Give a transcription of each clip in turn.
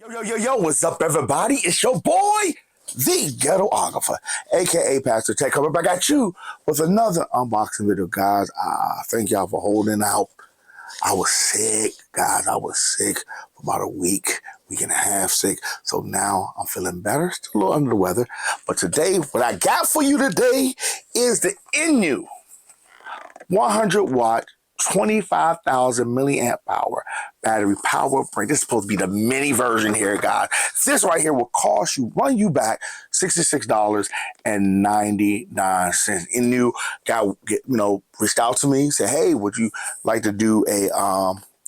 Yo, what's up, everybody? It's your boy, the Ghetographer, aka Pastor Tech. Coming back at you with another unboxing video, guys. Thank y'all for holding out. I was sick, guys. I was sick for about a week and a half sick. So now I'm feeling better, still a little under the weather. But today, what I got for you today is the INIU 100-watt 25,000 milliamp hour battery power brick. This is supposed to be the mini version here, guys. This right here will run you back $66.99. INIU reached out to me, said, "Hey, would you like to do a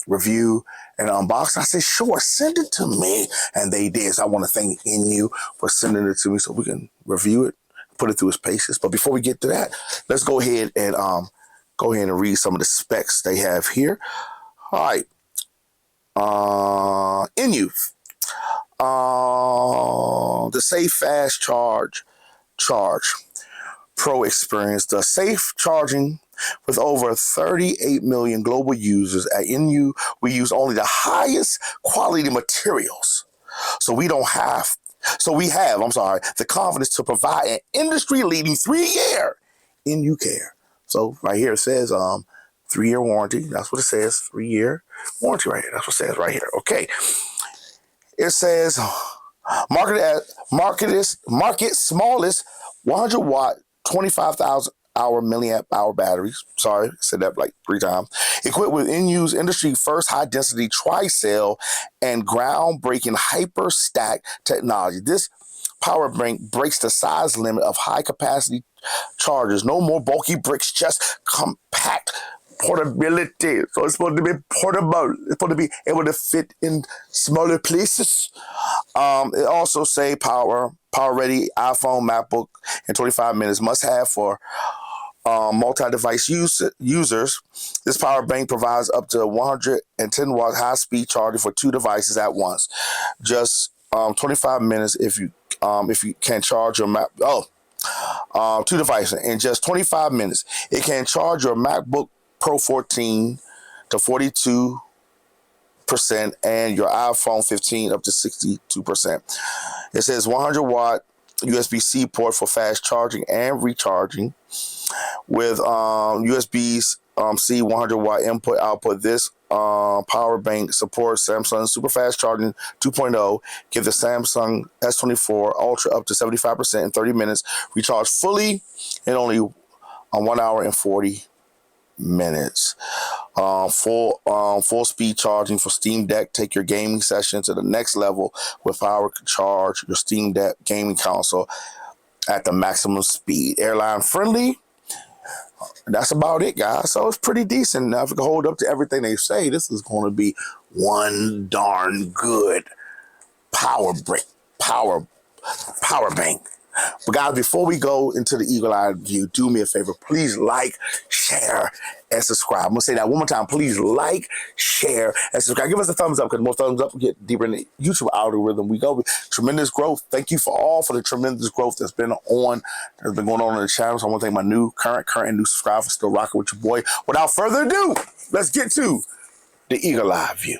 review and unboxing?" I said, "Sure, send it to me," and they did. So I want to thank INIU for sending it to me so we can review it, put it through its paces. But before we get to that, let's go ahead and read some of the specs they have here. All right. INIU. The Safe Fast Charge Pro experience. The safe charging with over 38 million global users at INIU. We use only the highest quality materials. So we have the confidence to provide an industry-leading 3-year INIU care. So right here it says 3-year warranty. That's what it says. 3-year warranty right here. That's what it says right here. Okay. It says market smallest 100-watt 25,000 milliamp hour batteries. Sorry, I said that like 3 times. Equipped with INIU's industry first high density tri-cell and groundbreaking hyper stack technology. This power bank breaks the size limit of high capacity chargers. No more bulky bricks, just compact portability. So it's supposed to be portable. It's supposed to be able to fit in smaller places. It also say power ready iPhone, MacBook in 25 minutes. Must have for multi-device users. This power bank provides up to 110-watt high-speed charging for 2 devices at once. Just 25 minutes if you can charge your Mac. 2 devices in just 25 minutes. It can charge your MacBook Pro 14 to 42% and your iPhone 15 up to 62%. It says 100-watt USB-C port for fast charging and recharging with USB-C 100-watt input-output. This power bank supports Samsung Super Fast Charging 2.0. Give the Samsung S24 Ultra up to 75% in 30 minutes. Recharge fully in only 1 hour and 40 minutes. Full speed charging for Steam Deck. Take your gaming session to the next level with power to charge your Steam Deck gaming console at the maximum speed. Airline friendly. That's about it, guys. So it's pretty decent. Now, if it can hold up to everything they say, this is going to be one darn good power bank. But guys, before we go into the eagle-eye view, do me a favor. Please like, share, and subscribe. I'm going to say that one more time. Please like, share, and subscribe. Give us a thumbs up, because the more thumbs up, we get deeper in the YouTube algorithm. We go. Tremendous growth. Thank you for the tremendous growth that's been going on in the channel. So I want to thank my current and new subscribers for still rocking with your boy. Without further ado, let's get to the eagle-eye view.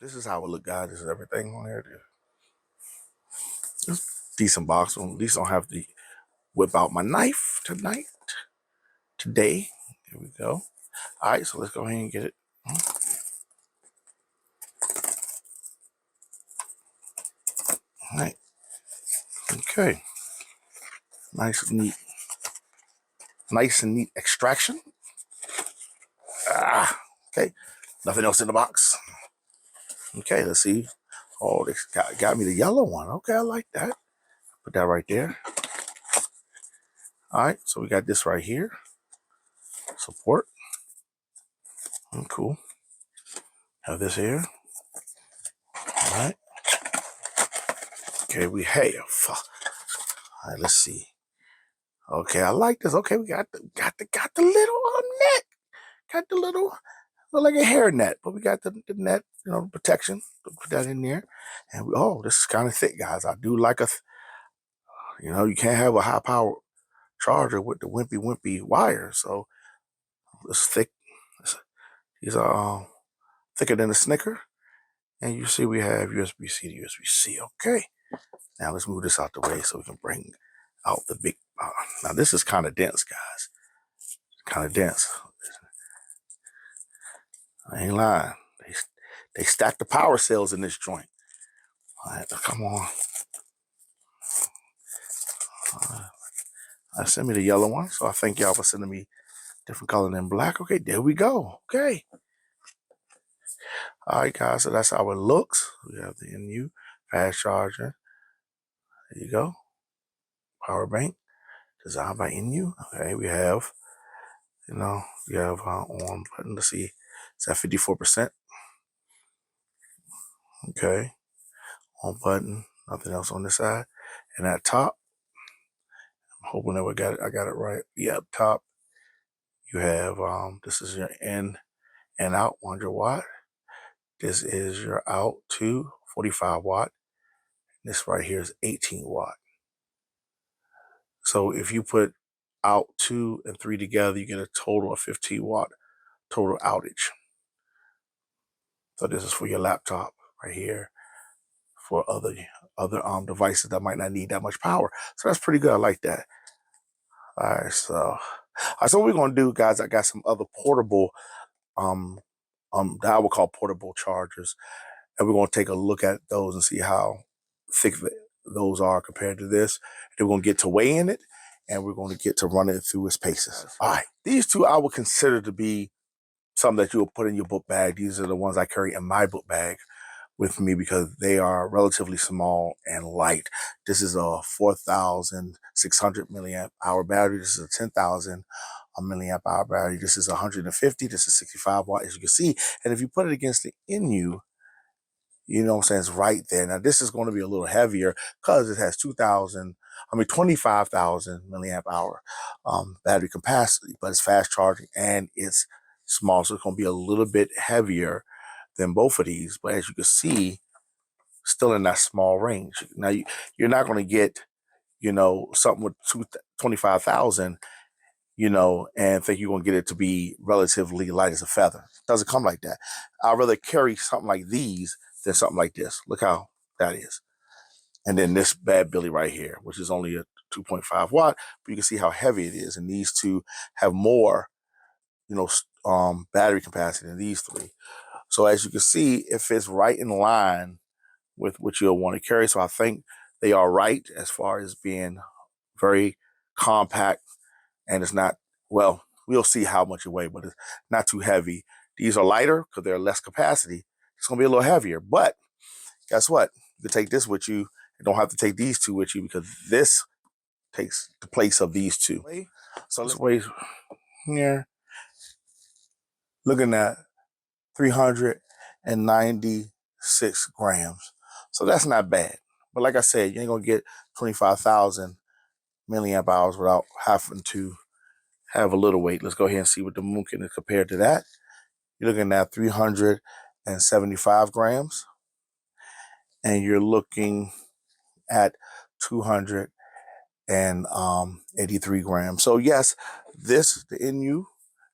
This is how it look, guys. This is everything on here. Decent box. At least I don't have to whip out my knife today. Here we go. All right, so let's go ahead and get it. All right. Okay. Nice and neat extraction. Okay. Nothing else in the box. Okay, let's see. Oh, they got me the yellow one. Okay, I like that. Put that right there. All right, so we got this right here. Support. Cool. Have this here. All right. Okay, all right, let's see. Okay, I like this. Okay, we got the little net. Got the little, look like a hair net, but we got the net, protection. Put that in there. And this is kind of thick, guys. I do like you can't have a high power charger with the wimpy wire. So it's thick. These are thicker than a Snicker. And you see we have USB-C to USB-C. Okay. Now let's move this out the way so we can bring out the big power. Now this is kind of dense, guys. Kind of dense. I ain't lying. They stack the power cells in this joint. All right, come on. Send me the yellow one. So I thank y'all for sending me different color than black. Okay, there we go. Okay. All right, guys. So that's how it looks. We have the INIU fast charger. There you go. Power bank designed by INIU. Okay, we have, we have on button. Let's see. It's at 54%. Okay. On button. Nothing else on this side. And at top, I'm hoping that I got it right. Yeah, up top, you have this is your in and out 100 watt. This is your out to 45 watt. This right here is 18 watt. So if you put out 2 and 3 together, you get a total of 15 watt total outage. So this is for your laptop right here, for other devices that might not need that much power. So that's pretty good. I like that. All right, so what we're gonna do, guys, I got some other portable that I would call portable chargers, and we're gonna take a look at those and see how thick those are compared to this. And we're gonna get to weighing it, and we're gonna get to running it through its paces. All right, these two I would consider to be some that you will put in your book bag. These are the ones I carry in my book bag with me because they are relatively small and light. This is a 4,600 milliamp hour battery. This is a 10,000 milliamp hour battery. This is 150. This is 65 watt, as you can see. And if you put it against the INIU, you know what I'm saying, it's right there. Now this is going to be a little heavier because it has 25,000 milliamp hour battery capacity, but it's fast charging and it's small, so it's going to be a little bit heavier than both of these. But as you can see, still in that small range. Now you're not going to get, something with 25,000, and think you're going to get it to be relatively light as a feather. It doesn't come like that. I'd rather carry something like these than something like this. Look how that is. And then this bad Billy right here, which is only a 2.5 watt, but you can see how heavy it is. And these two have more, battery capacity than these three. So as you can see, it fits right in line with what you'll want to carry. So I think they are right as far as being very compact, and it's not, well, we'll see how much it weighs, but it's not too heavy. These are lighter because they're less capacity. It's going to be a little heavier, but guess what? You can take this with you. You don't have to take these two with you because this takes the place of these two. So let's weigh here, looking at 396 grams. So that's not bad. But like I said, you ain't going to get 25,000 milliamp hours without having to have a little weight. Let's go ahead and see what the Moonkin is compared to that. You're looking at 375 grams. And you're looking at 283 grams. So yes, the INIU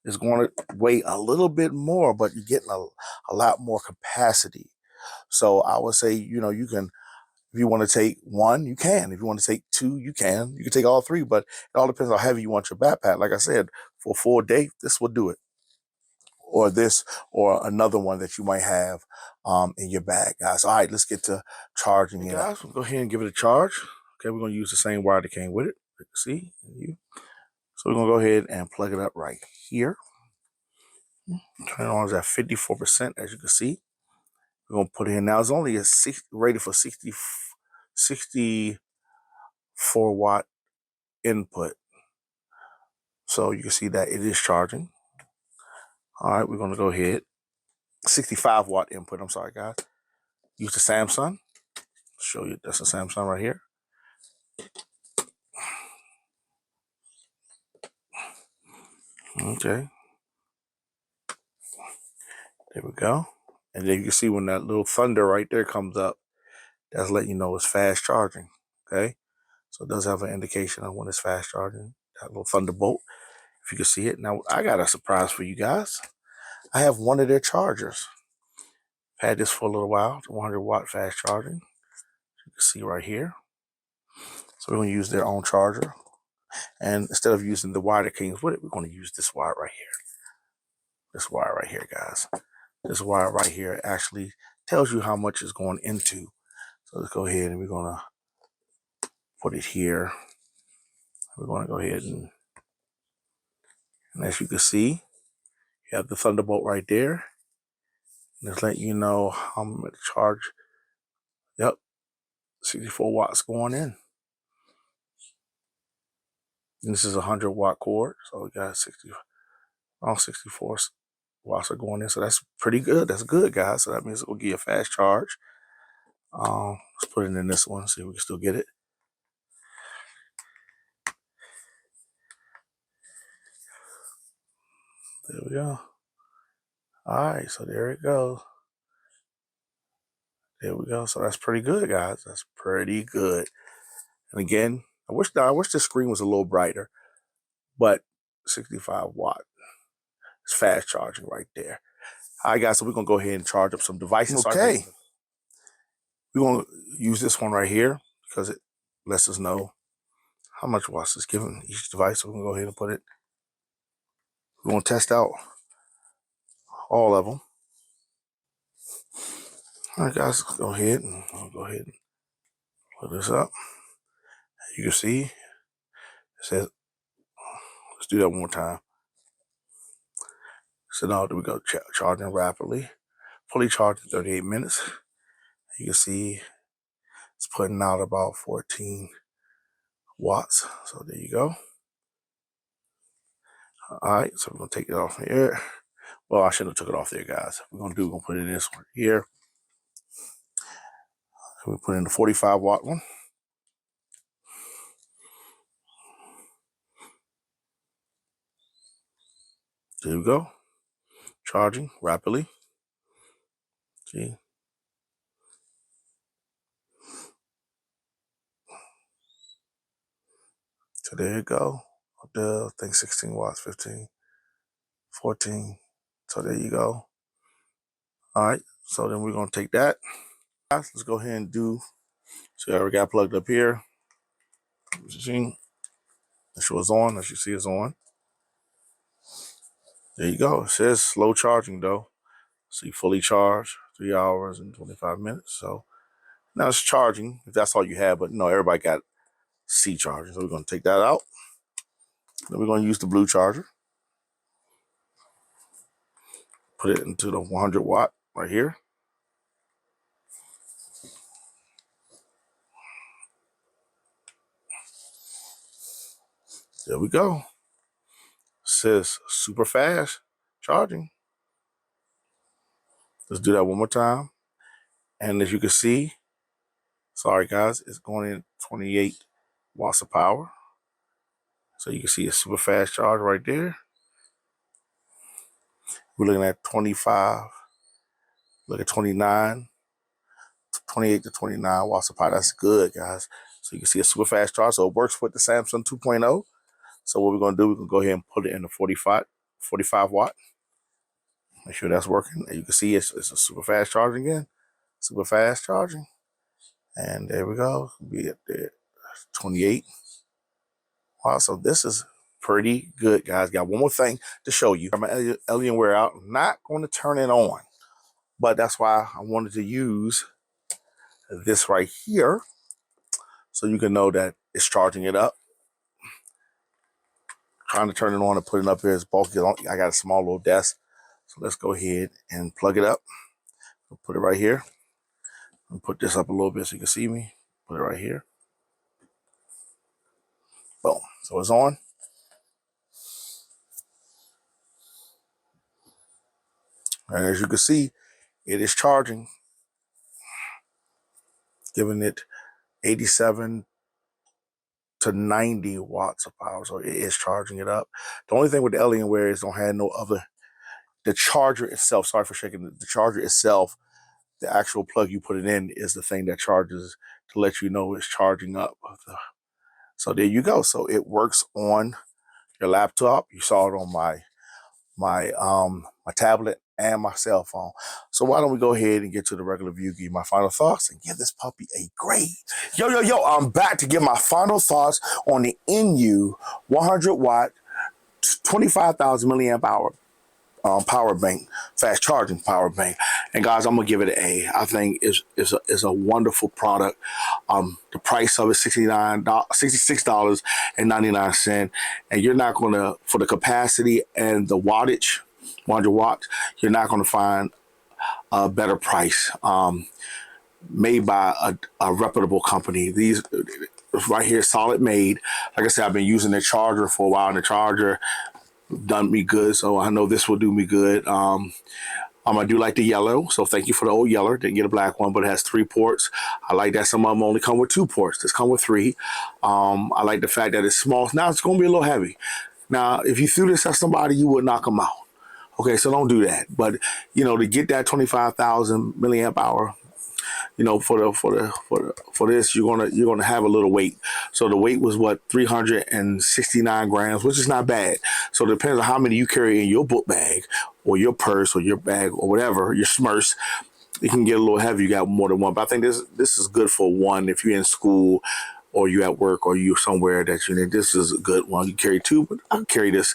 is going to weigh a little bit more, but you're getting a lot more capacity. So I would say, you can, if you want to take one, you can. If you want to take two, you can. You can take all three, but it all depends on how heavy you want your backpack. Like I said, for a full day, this will do it. Or this, or another one that you might have in your bag, guys. All right, let's get to charging it. Guys, we'll go ahead and give it a charge. Okay, we're going to use the same wire that came with it. See? So we're going to go ahead and plug it up right here. Turn it on at 54%, as you can see. We're going to put it in. Now, it's only rated for 64 watt input. So you can see that it is charging. All right, we're going to go ahead. 65 watt input, I'm sorry, guys. Use the Samsung. Show you, that's a Samsung right here. Okay. There we go. And then you can see when that little thunder right there comes up, that's letting you know it's fast charging. Okay. So it does have an indication of when it's fast charging. That little thunderbolt, if you can see it. Now, I got a surprise for you guys. I have one of their chargers. Had this for a little while, 100-watt fast charging. You can see right here. So we're going to use their own charger. And instead of using the wire that comes with it, we're going to use this wire right here. This wire right here, guys. This wire right here actually tells you how much is going into. So let's go ahead and we're going to put it here. We're going to go ahead and as you can see, you have the Thunderbolt right there. And it's letting you know how much charge. Yep, 64 watts going in. And this is a 100-watt cord, so we got 64 watts are going in. So that's pretty good. That's good, guys. So that means it will give you a fast charge. Let's put it in this one, see if we can still get it. There we go. All right, so there it goes. There we go. So that's pretty good, guys. That's pretty good. And again, I wish the screen was a little brighter, but 65 watt. It's fast charging right there. All right, guys, so we're going to go ahead and charge up some devices. Okay. We're going to use this one right here because it lets us know how much watts is given each device. So we're going to go ahead and put it. We're going to test out all of them. All right, guys, let's go ahead and put this up. You can see it says, let's do that one more time. So now we go charging rapidly, fully charged in 38 minutes. You can see it's putting out about 14 watts. So there you go. All right, so we're gonna take it off here. Well, I shouldn't have took it off there, guys. We're gonna put it in this one here. We put in the 45-watt one. There we go. Charging rapidly. See. So there you go. I think 16 watts, 15, 14. So there you go. All right. So then we're gonna take that. Let's go ahead and do. So I already got plugged up here. Make sure it's on. As you see, it's on. There you go. It says slow charging though. So you fully charged, 3 hours and 25 minutes. So now it's charging if that's all you have, but no, everybody got C charging. So we're going to take that out. Then we're going to use the blue charger. Put it into the 100-watt right here. There we go. It says super fast charging. Let's do that one more time. And as you can see, sorry guys, it's going in 28 watts of power. So you can see a super fast charge right there. We're looking at 25, look at 29, 28 to 29 watts of power. That's good, guys. So you can see a super fast charge. So it works with the Samsung 2.0. So what we're going to do, we're going to go ahead and put it in the 45 watt. Make sure that's working. And you can see it's a super fast charging again. Super fast charging. And there we go. Be up there. 28. Wow, so this is pretty good, guys. Got one more thing to show you. My Alienware out. I'm not going to turn it on, but that's why I wanted to use this right here so you can know that it's charging it up. Trying to turn it on and put it up here is bulky. I got a small little desk. So let's go ahead and plug it up. I'll put it right here. And put this up a little bit so you can see me. Put it right here. Boom. So it's on. And as you can see, it is charging. Giving it 87 to 90 watts of power. So it is charging it up. The only thing with the Alienware is don't have no other. The charger itself, sorry for shaking, the charger itself, the actual plug you put it in is the thing that charges to let you know it's charging up. So there you go. So it works on your laptop. You saw it on my tablet and my cell phone. So why don't we go ahead and get to the regular view, give you my final thoughts, and give this puppy a grade. Yo, I'm back to give my final thoughts on the INIU 100 watt, 25,000 milliamp hour power bank, fast charging power bank. And guys, I'm gonna give it an A. I think it's a wonderful product. The price of it $66.99, and you're not gonna, for the capacity and the wattage, 100 watts, you're not gonna find a better price. Made by a reputable company. These right here, solid made. Like I said, I've been using the charger for a while, and the charger done me good, so I know this will do me good. I do like the yellow, so thank you for the old yellow. Didn't get a black one, but it has 3 ports. I like that some of them only come with 2 ports. This come with 3. I like the fact that it's small. Now it's going to be a little heavy. Now, if you threw this at somebody, you would knock them out. Okay, so don't do that. But you know, to get that 25,000 milliamp hour, you know, for this, you're gonna have a little weight. So the weight was what, 369 grams, which is not bad. So it depends on how many you carry in your book bag or your purse or your bag or whatever, your smurfs. It can get a little heavy. You got more than one, but I think this is good for one if you're in school or you at work or you somewhere that you need. This is a good one. You carry 2, but I'll carry this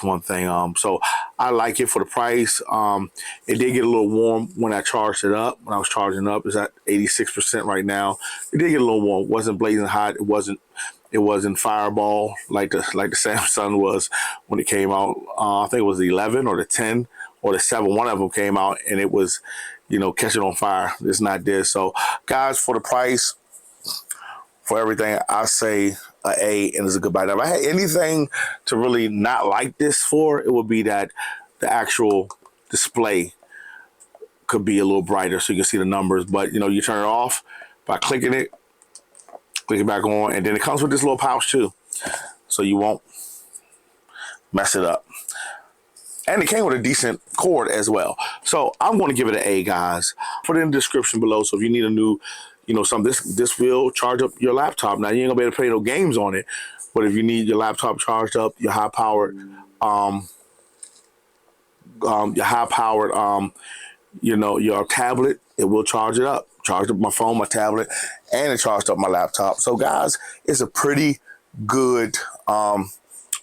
one thing. So I like it for the price. It did get a little warm when I charged it up. When I was charging up, it's at 86% right now. It did get a little warm. It wasn't blazing hot. It wasn't fireball like the Samsung was when it came out. I think it was the 11 or the 10 or the 7. One of them came out and it was, you know, catching on fire. It's not this. So guys, for the price, for everything, I say an A, and it's a good buy. Now, if I had anything to really not like this for, it would be that the actual display could be a little brighter so you can see the numbers. But, you know, you turn it off by clicking it, click it back on, and then it comes with this little pouch too, so you won't mess it up. And it came with a decent cord as well. So I'm going to give it an A, guys. Put it in the description below. So if you need a new, you know, this will charge up your laptop. Now you ain't gonna be able to play no games on it, but if you need your laptop charged up, your high powered, you know, your tablet, it will charge it up. Charged up my phone, my tablet, and it charged up my laptop. So guys, it's a pretty good,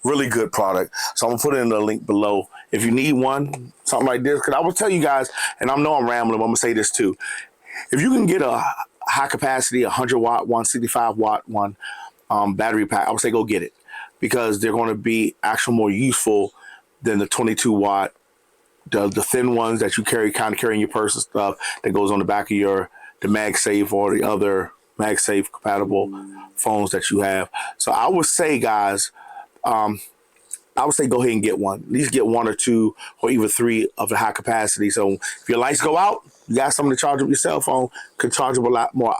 really good product. So I'm gonna put it in the link below if you need one, something like this. Because I will tell you guys, and I know I'm rambling, but I'm gonna say this too. If you can get a high capacity, 100 watt one, 65 watt one battery pack, I would say go get it, because they're going to be actually more useful than the 22 watt, the thin ones that you carry in your purse and stuff that goes on the back of the MagSafe or the other MagSafe compatible phones that you have. So I would say, guys, I would say go ahead and get one. At least get 1 or 2 or even 3 of the high capacity. So if your lights go out, you got something to charge up your cell phone, could charge up a lot more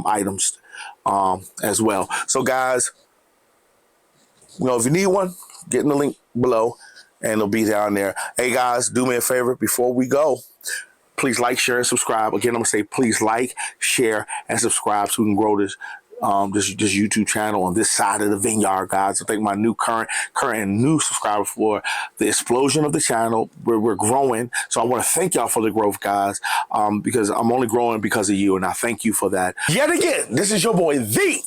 items as well. So guys, you know, if you need one, get in the link below and it'll be down there. Hey guys, do me a favor before we go. Please like, share, and subscribe. Again, I'm gonna say please like, share, and subscribe so we can grow this YouTube channel on this side of the vineyard, guys. I thank my new current and new subscribers for the explosion of the channel. We're growing, so I want to thank y'all for the growth, guys, because I'm only growing because of you, and I thank you for that. Yet again, this is your boy, the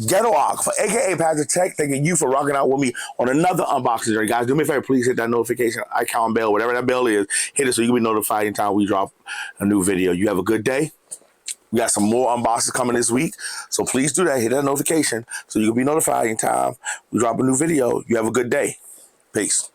Ghetographer, aka Patrick Tech, thanking you for rocking out with me on another unboxing journey. Guys, do me a favor, please hit that notification icon bell, whatever that bell is, hit it so you can be notified anytime we drop a new video. You have a good day. We got some more unboxings coming this week, so please do that. Hit that notification so you can be notified anytime we drop a new video. You have a good day. Peace.